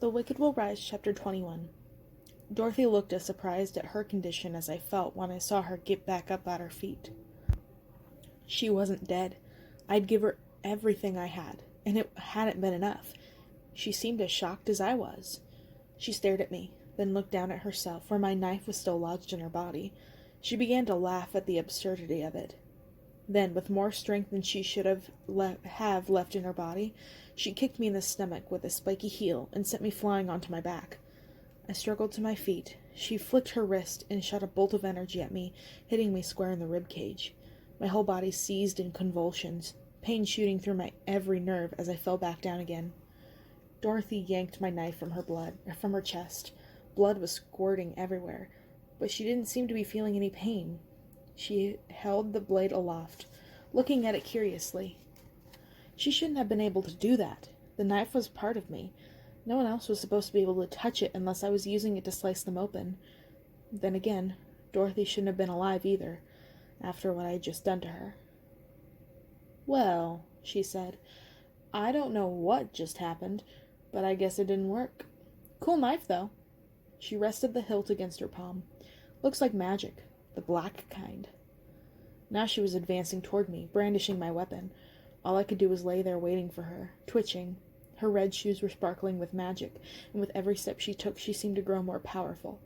The Wicked Will Rise, Chapter 21. Dorothy looked as surprised at her condition as I felt when I saw her get back up at her feet. She wasn't dead. I'd give her everything I had, and it hadn't been enough. She seemed as shocked as I was. She stared at me, then looked down at herself, where my knife was still lodged in her body. She began to laugh at the absurdity of it. Then, with more strength than she should have left in her body, she kicked me in the stomach with a spiky heel and sent me flying onto my back. I struggled to my feet. She flicked her wrist and shot a bolt of energy at me, hitting me square in the rib cage. My whole body seized in convulsions, pain shooting through my every nerve as I fell back down again. Dorothy yanked my knife from her chest. Blood was squirting everywhere, but she didn't seem to be feeling any pain. She held the blade aloft, looking at it curiously. She shouldn't have been able to do that. The knife was part of me. No one else was supposed to be able to touch it unless I was using it to slice them open. Then again, Dorothy shouldn't have been alive either, after what I had just done to her. "Well," she said, "I don't know what just happened, but I guess it didn't work. Cool knife, though." She rested the hilt against her palm. "Looks like magic. The black kind." Now she was advancing toward me, brandishing my weapon. All I could do was lay there waiting for her, twitching. Her red shoes were sparkling with magic, and with every step she took she seemed to grow more powerful.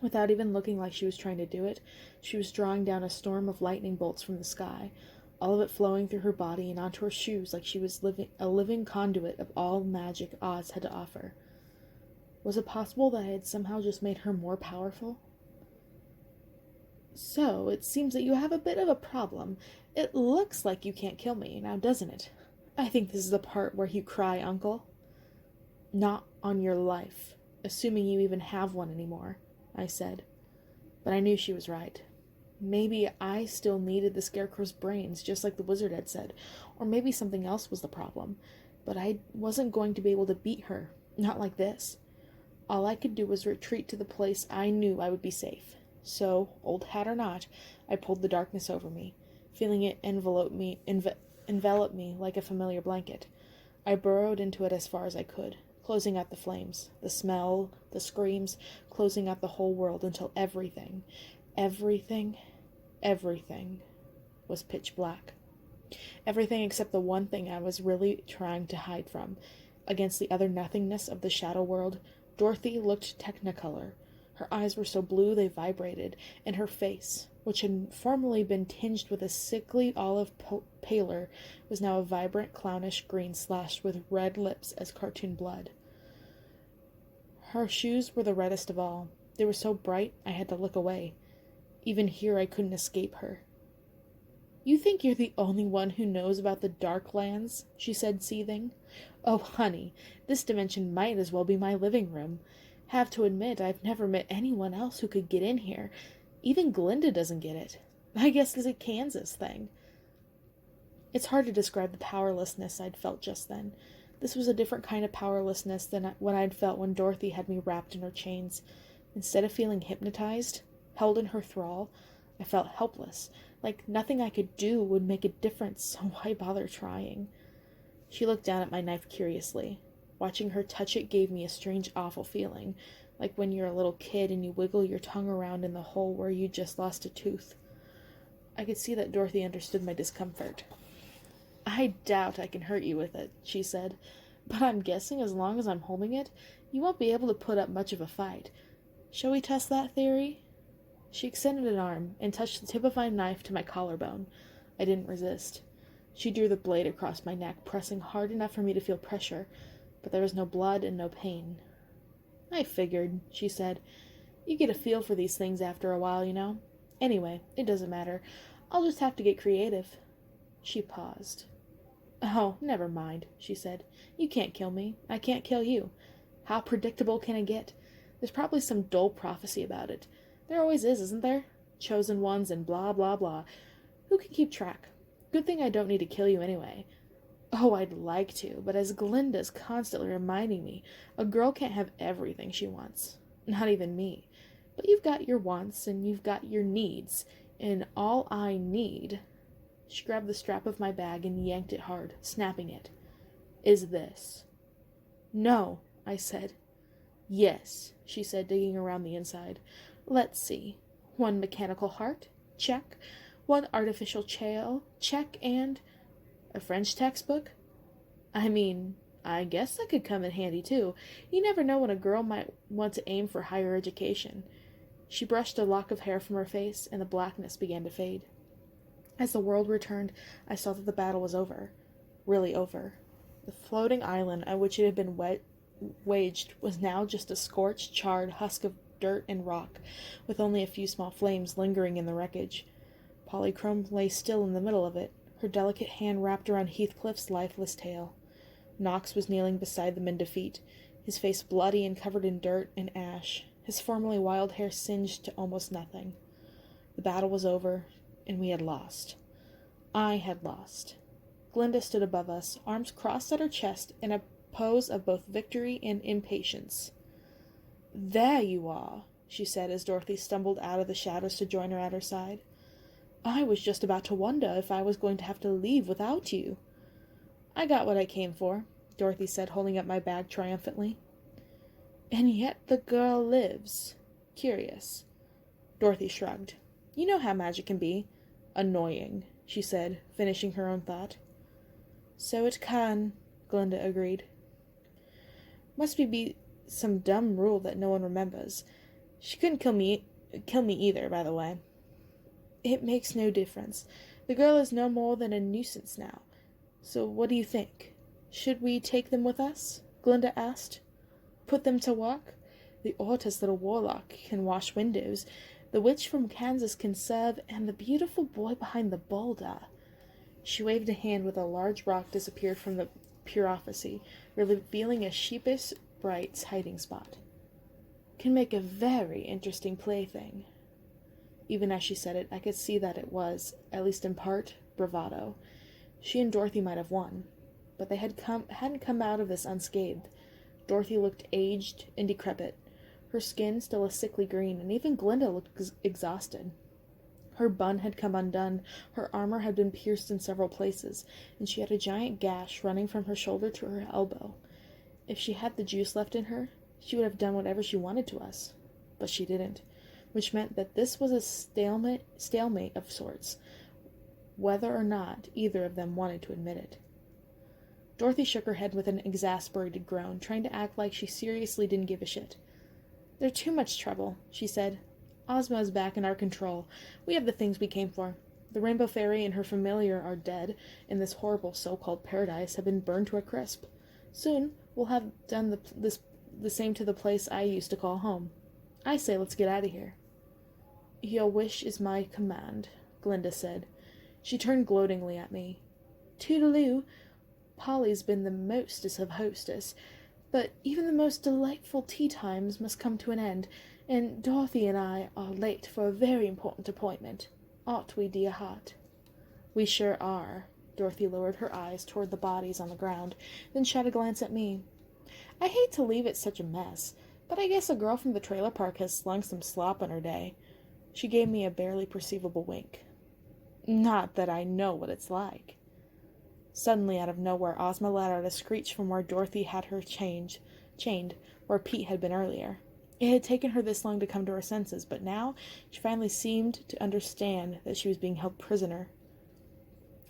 Without even looking like she was trying to do it, she was drawing down a storm of lightning bolts from the sky, all of it flowing through her body and onto her shoes like she was a living conduit of all magic Oz had to offer. Was it possible that I had somehow just made her more powerful? "So, it seems that you have a bit of a problem. It looks like you can't kill me, now doesn't it? I think this is the part where you cry, Uncle." "Not on your life, assuming you even have one anymore," I said. But I knew she was right. Maybe I still needed the Scarecrow's brains, just like the wizard had said, or maybe something else was the problem. But I wasn't going to be able to beat her, not like this. All I could do was retreat to the place I knew I would be safe. So, old hat or not, I pulled the darkness over me, feeling it envelop me like a familiar blanket. I burrowed into it as far as I could, closing out the flames, the smell, the screams, closing out the whole world until everything was pitch black. Everything except the one thing I was really trying to hide from. Against the utter nothingness of the shadow world, Dorothy looked technicolor. Her eyes were so blue they vibrated, and her face, which had formerly been tinged with a sickly olive pallor, was now a vibrant clownish green slashed with red lips as cartoon blood. Her shoes were the reddest of all. They were so bright I had to look away. Even here I couldn't escape her. "You think you're the only one who knows about the Dark Lands?" she said, seething. "Oh, honey, this dimension might as well be my living room. Have to admit, I've never met anyone else who could get in here. Even Glinda doesn't get it. I guess it's a Kansas thing." It's hard to describe the powerlessness I'd felt just then. This was a different kind of powerlessness than what I'd felt when Dorothy had me wrapped in her chains. Instead of feeling hypnotized, held in her thrall, I felt helpless, like nothing I could do would make a difference, so why bother trying? She looked down at my knife curiously. Watching her touch it gave me a strange, awful feeling, like when you're a little kid and you wiggle your tongue around in the hole where you just lost a tooth. I could see that Dorothy understood my discomfort. "I doubt I can hurt you with it," she said, "but I'm guessing as long as I'm holding it, you won't be able to put up much of a fight. Shall we test that theory?" She extended an arm and touched the tip of my knife to my collarbone. I didn't resist. She drew the blade across my neck, pressing hard enough for me to feel pressure, but there was no blood and no pain. "I figured," she said. "You get a feel for these things after a while, you know. Anyway, it doesn't matter. I'll just have to get creative." She paused. "Oh, never mind," she said. "You can't kill me. I can't kill you. How predictable can it get? There's probably some dull prophecy about it. There always is, isn't there? Chosen ones and blah, blah, blah. Who can keep track? Good thing I don't need to kill you anyway. Oh, I'd like to, but as Glinda's constantly reminding me, a girl can't have everything she wants. Not even me. But you've got your wants, and you've got your needs, and all I need," she grabbed the strap of my bag and yanked it hard, snapping it, "is this." "No," I said. Yes, she said, digging around the inside. Let's see. 1 mechanical heart? Check. 1 artificial tail? Check. And a French textbook? I mean, I guess that could come in handy, too. You never know when a girl might want to aim for higher education. She brushed a lock of hair from her face, and the blackness began to fade. As the world returned, I saw that the battle was over. Really over. The floating island on which it had been waged was now just a scorched, charred husk of dirt and rock, with only a few small flames lingering in the wreckage. Polychrome lay still in the middle of it, her delicate hand wrapped around Heathcliff's lifeless tail. Knox was kneeling beside them in defeat, his face bloody and covered in dirt and ash, his formerly wild hair singed to almost nothing. The battle was over, and we had lost. I had lost. Glinda stood above us, arms crossed at her chest in a pose of both victory and impatience. There you are, she said as Dorothy stumbled out of the shadows to join her at her side. I was just about to wonder if I was going to have to leave without you. I got what I came for, Dorothy said, holding up my bag triumphantly. And yet the girl lives. Curious. Dorothy shrugged. You know how magic can be. Annoying, she said, finishing her own thought. So it can, Glinda agreed. Must be some dumb rule that no one remembers. She couldn't kill me either, by the way. It makes no difference. The girl is no more than a nuisance now. So what do you think? Should we take them with us? Glinda asked. Put them to work? The Ortus little warlock can wash windows. The witch from Kansas can serve, and the beautiful boy behind the boulder. She waved a hand with a large rock disappeared from the Purificy, revealing a sheepish Bright's hiding spot. Can make a very interesting plaything. Even as she said it, I could see that it was, at least in part, bravado. She and Dorothy might have won, but they hadn't come out of this unscathed. Dorothy looked aged and decrepit, her skin still a sickly green, and even Glinda looked exhausted. Her bun had come undone, her armor had been pierced in several places, and she had a giant gash running from her shoulder to her elbow. If she had the juice left in her, she would have done whatever she wanted to us. But she didn't, which meant that this was a stalemate of sorts, whether or not either of them wanted to admit it. Dorothy shook her head with an exasperated groan, trying to act like she seriously didn't give a shit. They're too much trouble, she said. Ozma is back in our control. We have the things we came for. The Rainbow Fairy and her familiar are dead, and this horrible so-called paradise have been burned to a crisp. Soon we'll have done the same to the place I used to call home. I say let's get out of here. Your wish is my command, Glinda said. She turned gloatingly at me. Toodaloo, Polly's been the mostest of hostess, but even the most delightful tea times must come to an end, and Dorothy and I are late for a very important appointment. Aren't we, dear heart? We sure are. Dorothy lowered her eyes toward the bodies on the ground, then shot a glance at me. I hate to leave it such a mess, but I guess a girl from the trailer park has slung some slop on her day. She gave me a barely perceivable wink. Not that I know what it's like. Suddenly, out of nowhere, Ozma let out a screech from where Dorothy had her chained, where Pete had been earlier. It had taken her this long to come to her senses, but now she finally seemed to understand that she was being held prisoner.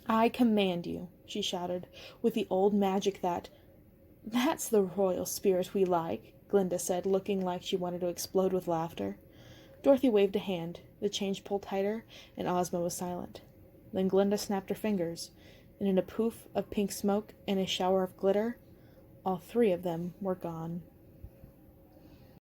I command you, she shouted, with the old magic That's the royal spirit we like, Glinda said, looking like she wanted to explode with laughter. Dorothy waved a hand, the chains pulled tighter, and Ozma was silent. Then Glinda snapped her fingers, and in a poof of pink smoke and a shower of glitter, all three of them were gone.